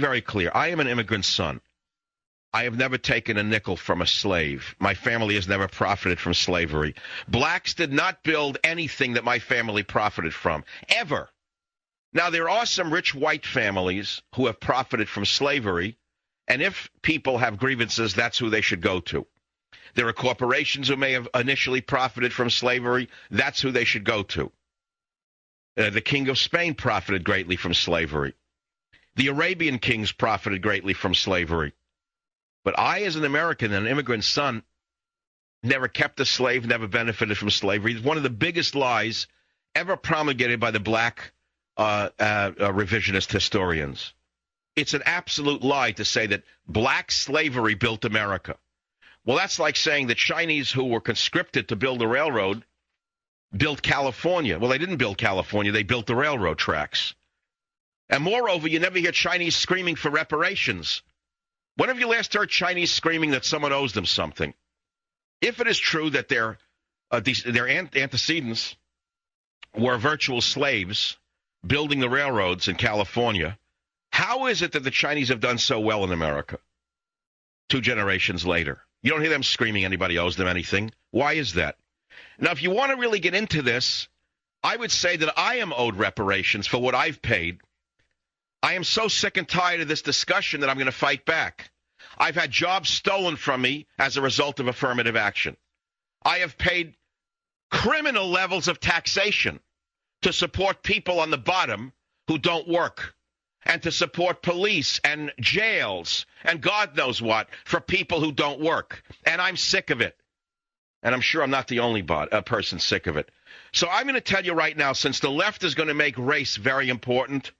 very clear. I am an immigrant son. I have never taken a nickel from a slave. My family has never profited from slavery. Blacks did not build anything that my family profited from, ever. Now, there are some rich white families who have profited from slavery, and if people have grievances, that's who they should go to. There are corporations who may have initially profited from slavery. That's who they should go to. The King of Spain profited greatly from slavery. The Arabian kings profited greatly from slavery. But I, as an American and an immigrant son, never kept a slave, never benefited from slavery. It's one of the biggest lies ever promulgated by the black revisionist historians. It's an absolute lie to say that black slavery built America. Well, that's like saying the Chinese who were conscripted to build a railroad built California. Well, they didn't build California. They built the railroad tracks. And moreover, you never hear Chinese screaming for reparations. When have you last heard Chinese screaming that someone owes them something? If it is true that their antecedents were virtual slaves building the railroads in California, how is it that the Chinese have done so well in America 2 generations later? You don't hear them screaming anybody owes them anything. Why is that? Now, if you want to really get into this, I would say that I am owed reparations for what I've paid. I am so sick and tired of this discussion that I'm going to fight back. I've had jobs stolen from me as a result of affirmative action. I have paid criminal levels of taxation to support people on the bottom who don't work, and to support police and jails and God knows what for people who don't work. And I'm sick of it. And I'm sure I'm not the only person sick of it. So I'm going to tell you right now, since the left is going to make race very important,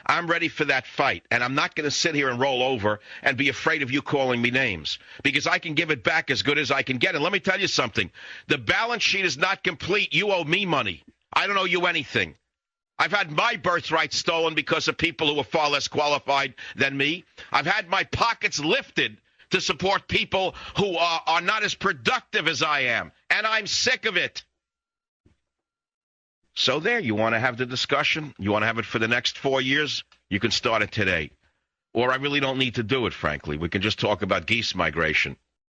I'm ready for that fight. And I'm not going to sit here and roll over and be afraid of you calling me names, because I can give it back as good as I can get. And let me tell you something. The balance sheet is not complete. You owe me money. I don't owe you anything. I've had my birthright stolen because of people who are far less qualified than me. I've had my pockets lifted to support people who are not as productive as I am. And I'm sick of it. So there, you want to have the discussion? You want to have it for the next 4 years? You can start it today. Or I really don't need to do it, frankly. We can just talk about geese migration.